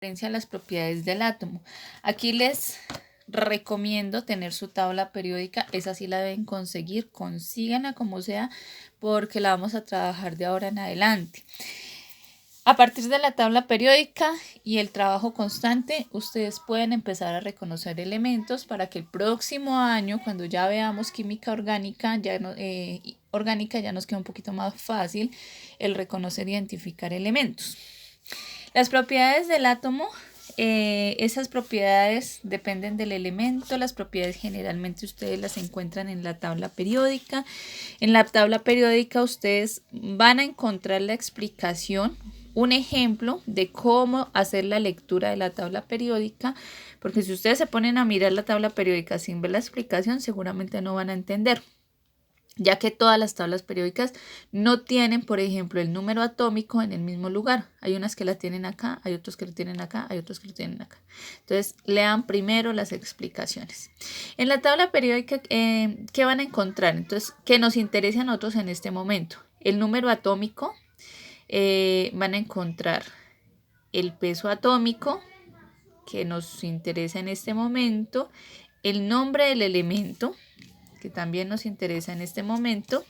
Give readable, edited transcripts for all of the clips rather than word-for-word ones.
las propiedades del átomo. Aquí les recomiendo tener su tabla periódica, esa sí la deben conseguir, consíganla como sea, porque la vamos a trabajar de ahora en adelante. A partir de la tabla periódica y el trabajo constante, ustedes pueden empezar a reconocer elementos para que el próximo año, cuando ya veamos química orgánica, ya nos queda un poquito más fácil el reconocer e identificar elementos. Las propiedades del átomo, esas propiedades dependen del elemento. Las propiedades generalmente ustedes las encuentran en la tabla periódica. En la tabla periódica ustedes van a encontrar la explicación, un ejemplo de cómo hacer la lectura de la tabla periódica, porque si ustedes se ponen a mirar la tabla periódica sin ver la explicación, seguramente no van a entender, ya que todas las tablas periódicas no tienen, por ejemplo, el número atómico en el mismo lugar. Hay unas que la tienen acá, hay otros que lo tienen acá, hay otros que lo tienen acá. Entonces, lean primero las explicaciones. En la tabla periódica, ¿qué van a encontrar? Entonces, ¿qué nos interesa a nosotros en este momento? El número atómico, van a encontrar el peso atómico, que nos interesa en este momento, el nombre del elemento, que también nos interesa en este momento,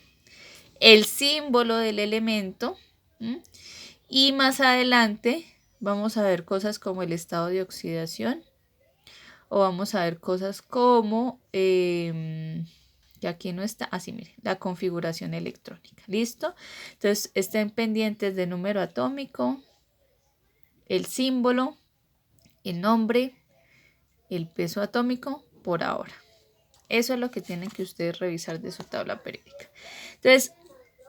el símbolo del elemento, y más adelante vamos a ver cosas como el estado de oxidación, o vamos a ver cosas como, que aquí no está, así miren, la configuración electrónica, ¿listo? Entonces estén pendientes del número atómico, el símbolo, el nombre, el peso atómico por ahora. Eso es lo que tienen que ustedes revisar de su tabla periódica. Entonces,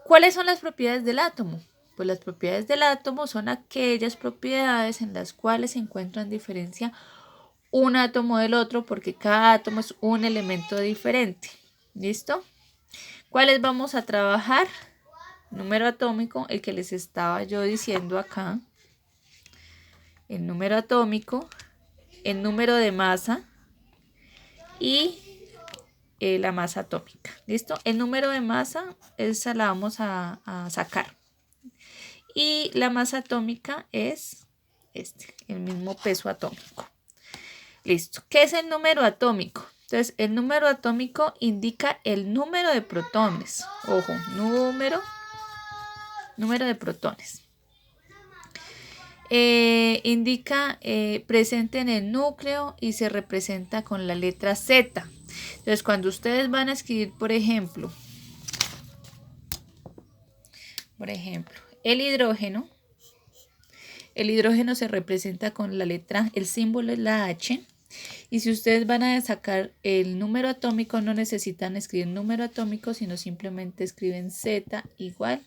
¿cuáles son las propiedades del átomo? Pues las propiedades del átomo son aquellas propiedades en las cuales se encuentra en diferencia un átomo del otro, porque cada átomo es un elemento diferente. ¿Listo? ¿Cuáles vamos a trabajar? Número atómico, el que les estaba yo diciendo acá. El número atómico, el número de masa y la masa atómica. ¿Listo? El número de masa, esa la vamos a sacar. Y la masa atómica es el mismo peso atómico. Listo. ¿Qué es el número atómico? Entonces, el número atómico indica el número de protones. Ojo, número de protones. Indica presente en el núcleo y se representa con la letra Z. Entonces, cuando ustedes van a escribir, por ejemplo, el hidrógeno se representa con la letra, el símbolo es la H. Y si ustedes van a sacar el número atómico, no necesitan escribir número atómico, sino simplemente escriben Z igual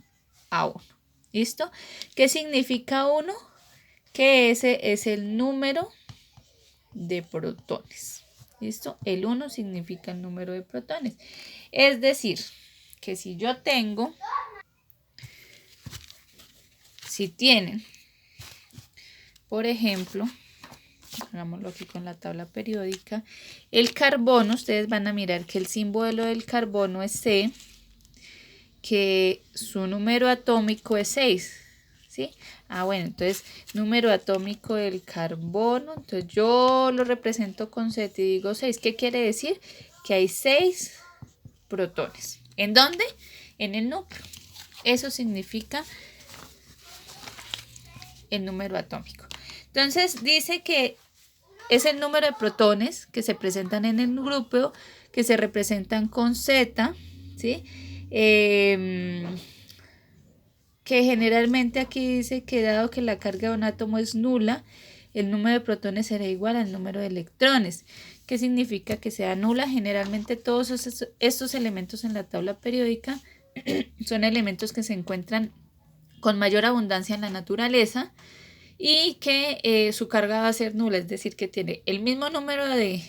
a 1. ¿Listo? ¿Qué significa 1? Que ese es el número de protones. ¿Listo? El 1 significa el número de protones. Es decir, que si yo tengo, si tienen, por ejemplo, hagámoslo aquí con la tabla periódica, el carbono, ustedes van a mirar que el símbolo del carbono es C, que su número atómico es 6, ¿sí? Bueno, entonces número atómico del carbono, entonces yo lo represento con Z y digo 6. ¿Qué quiere decir? Que hay 6 protones. ¿En dónde? En el núcleo. Eso significa el número atómico. Entonces dice que es el número de protones que se presentan en el grupo, que se representan con Z, ¿sí? Que generalmente aquí dice que dado que la carga de un átomo es nula, el número de protones será igual al número de electrones. ¿Qué significa que sea nula? Generalmente todos estos elementos en la tabla periódica son elementos que se encuentran con mayor abundancia en la naturaleza y que su carga va a ser nula, es decir, que tiene el mismo número de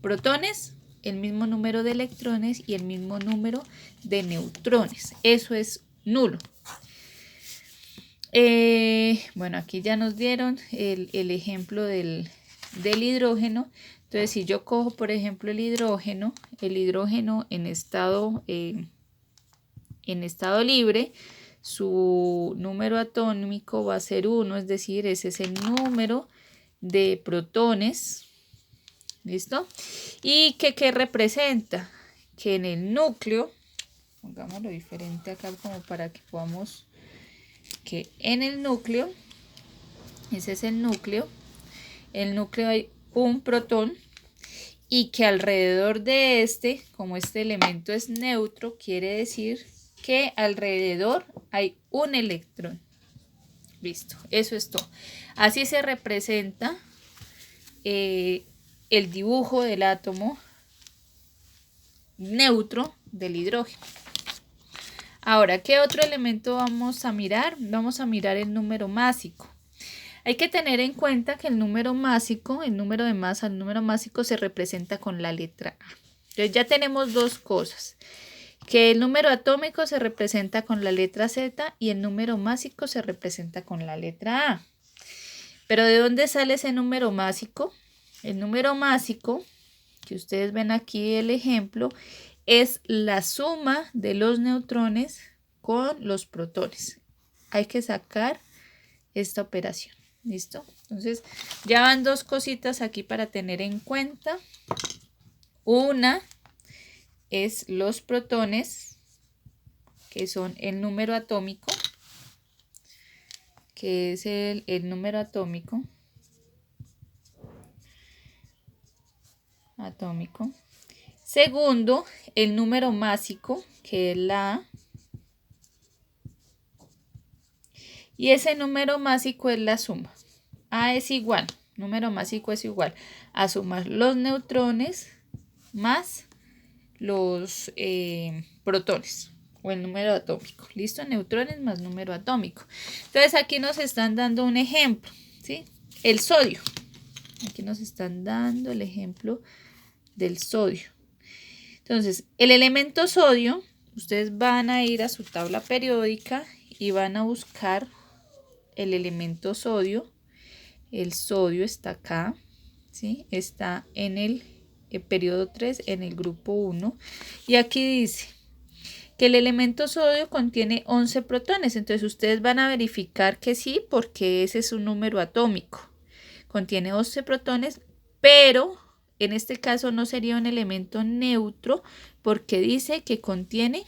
protones, el mismo número de electrones y el mismo número de neutrones. Eso es nulo. Bueno, aquí ya nos dieron el ejemplo del hidrógeno. Entonces, si yo cojo, por ejemplo, el hidrógeno en estado libre, su número atómico va a ser 1, es decir, ese es el número de protones. ¿Listo? Y ¿qué representa? Que en el núcleo, pongámoslo diferente acá como para que podamos, que en el núcleo, ese es el núcleo hay un protón y que alrededor de este, como este elemento es neutro, quiere decir que alrededor hay un electrón. Listo, eso es todo. Así se representa el dibujo del átomo neutro del hidrógeno. Ahora, ¿qué otro elemento vamos a mirar? Vamos a mirar el número másico. Hay que tener en cuenta que el número másico, el número de masa, el número másico se representa con la letra A. Entonces ya tenemos dos cosas, que el número atómico se representa con la letra Z y el número másico se representa con la letra A. Pero ¿de dónde sale ese número másico? El número másico, que ustedes ven aquí el ejemplo, es la suma de los neutrones con los protones. Hay que sacar esta operación. ¿Listo? Entonces ya van dos cositas aquí para tener en cuenta. Una es los protones, que son el número atómico, que es el número atómico. Segundo, el número másico, que es la A. Y ese número másico es la suma. A es igual, número másico es igual a sumar los neutrones más los protones o el número atómico. ¿Listo? Neutrones más número atómico. Entonces aquí nos están dando un ejemplo, ¿sí? El sodio. Aquí nos están dando el ejemplo del sodio. Entonces, el elemento sodio, ustedes van a ir a su tabla periódica y van a buscar el elemento sodio. El sodio está acá, ¿sí? Está en el periodo 3, en el grupo 1. Y aquí dice que el elemento sodio contiene 11 protones. Entonces, ustedes van a verificar que sí, porque ese es un número atómico. Contiene 11 protones, pero en este caso no sería un elemento neutro porque dice que contiene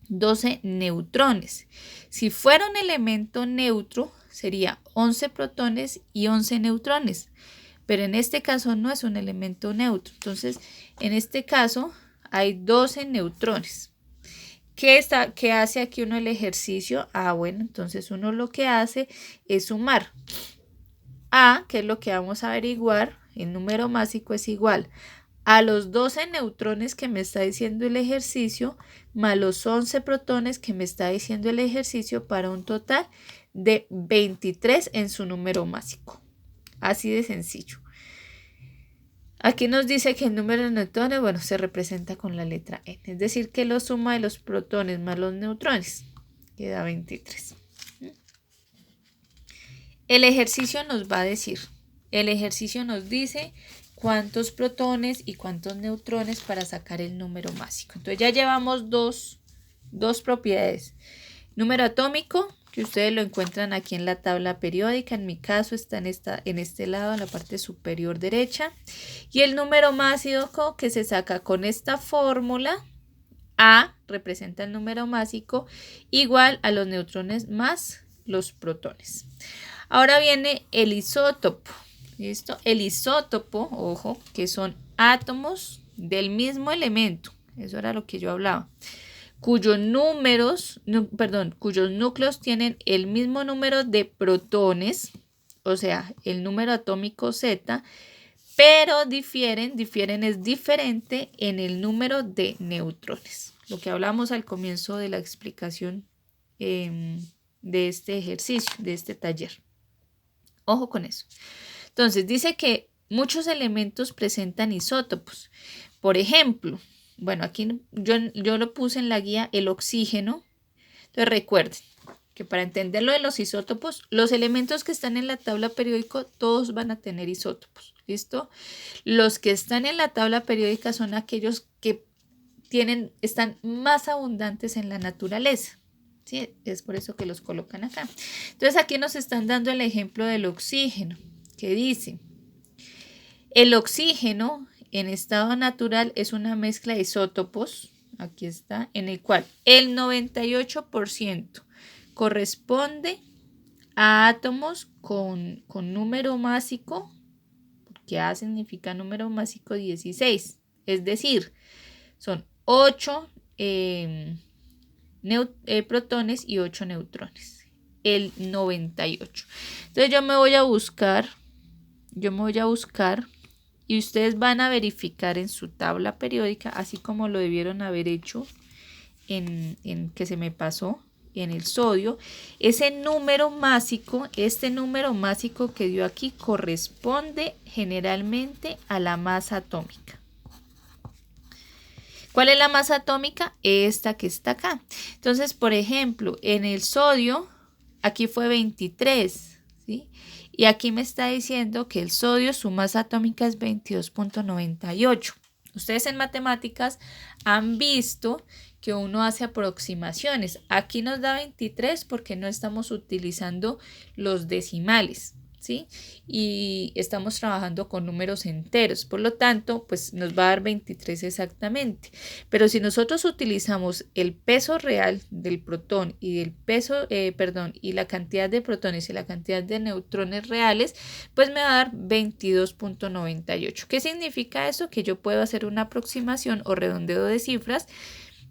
12 neutrones. Si fuera un elemento neutro, sería 11 protones y 11 neutrones. Pero en este caso no es un elemento neutro. Entonces, en este caso hay 12 neutrones. ¿Qué hace aquí uno el ejercicio? Bueno, entonces uno lo que hace es sumar. A, que es lo que vamos a averiguar, el número másico es igual a los 12 neutrones que me está diciendo el ejercicio, más los 11 protones que me está diciendo el ejercicio, para un total de 23 en su número másico. Así de sencillo. Aquí nos dice que el número de neutrones, bueno, se representa con la letra N. Es decir, que la suma de los protones más los neutrones queda 23. El ejercicio nos va a decir, el ejercicio nos dice cuántos protones y cuántos neutrones para sacar el número másico. Entonces ya llevamos dos propiedades. Número atómico, que ustedes lo encuentran aquí en la tabla periódica. En mi caso está en este lado, en la parte superior derecha. Y el número másico que se saca con esta fórmula. A representa el número másico igual a los neutrones más los protones. Ahora viene el isótopo. ¿Listo? El isótopo, ojo, que son átomos del mismo elemento. Eso era lo que yo hablaba. Cuyos núcleos tienen el mismo número de protones, o sea, el número atómico Z, pero difieren es diferente en el número de neutrones. Lo que hablamos al comienzo de la explicación de este ejercicio, de este taller. Ojo con eso. Entonces, dice que muchos elementos presentan isótopos. Por ejemplo, bueno, aquí yo lo puse en la guía, el oxígeno. Entonces, recuerden que para entender lo de los isótopos, los elementos que están en la tabla periódica, todos van a tener isótopos. ¿Listo? Los que están en la tabla periódica son aquellos que están más abundantes en la naturaleza. ¿Sí? Es por eso que los colocan acá. Entonces aquí nos están dando el ejemplo del oxígeno. que dice, el oxígeno en estado natural es una mezcla de isótopos, aquí está, en el cual el 98% corresponde a átomos con número másico, que A significa número másico 16, es decir, son 8 protones y 8 neutrones, el 98. Entonces yo me voy a buscar y ustedes van a verificar en su tabla periódica, así como lo debieron haber hecho en que se me pasó en el sodio, ese número másico, este número másico que dio aquí corresponde generalmente a la masa atómica. ¿Cuál es la masa atómica? Esta que está acá. Entonces, por ejemplo, en el sodio, aquí fue 23, ¿sí? Y aquí me está diciendo que el sodio, su masa atómica es 22.98. Ustedes en matemáticas han visto que uno hace aproximaciones. Aquí nos da 23 porque no estamos utilizando los decimales, ¿sí? Y estamos trabajando con números enteros, por lo tanto, pues nos va a dar 23 exactamente. Pero si nosotros utilizamos el peso real del protón y del peso, y la cantidad de protones y la cantidad de neutrones reales, pues me va a dar 22.98. ¿Qué significa eso? Que yo puedo hacer una aproximación o redondeo de cifras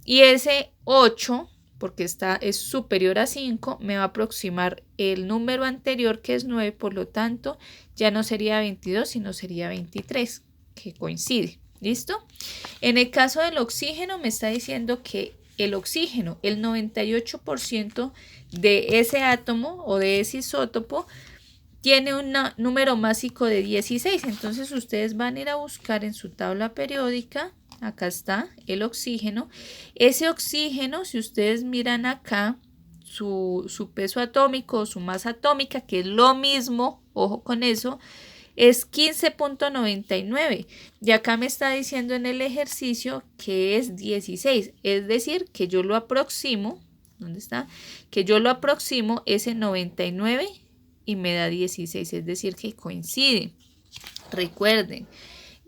y ese 8, porque es superior a 5, me va a aproximar el número anterior que es 9, por lo tanto ya no sería 22, sino sería 23, que coincide. ¿Listo? En el caso del oxígeno me está diciendo que el oxígeno, el 98% de ese átomo o de ese isótopo tiene un número másico de 16, entonces ustedes van a ir a buscar en su tabla periódica. Acá está el oxígeno. Ese oxígeno, si ustedes miran acá, su peso atómico, su masa atómica, que es lo mismo, ojo con eso, es 15.99. Y acá me está diciendo en el ejercicio que es 16. Es decir, que yo lo aproximo, ¿dónde está? Que yo lo aproximo ese 99 y me da 16. Es decir, que coincide. Recuerden.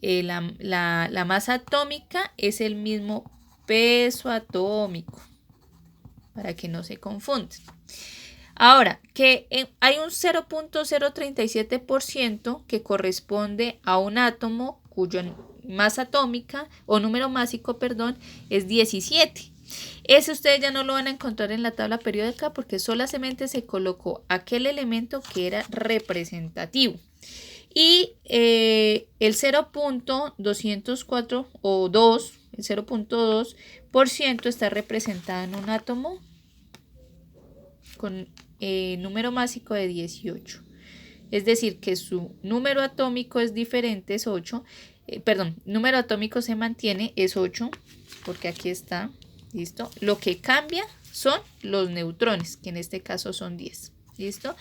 La masa atómica es el mismo peso atómico, para que no se confundan. Ahora, que hay un 0.037% que corresponde a un átomo cuya masa atómica o número másico, perdón, es 17. Ese ustedes ya no lo van a encontrar en la tabla periódica porque solamente se colocó aquel elemento que era representativo. Y el 0.204 o 2, el 0.2% está representado en un átomo con número másico de 18. Es decir, que su número atómico es diferente, es 8. Número atómico se mantiene, es 8, porque aquí está, ¿listo? Lo que cambia son los neutrones, que en este caso son 10, ¿listo?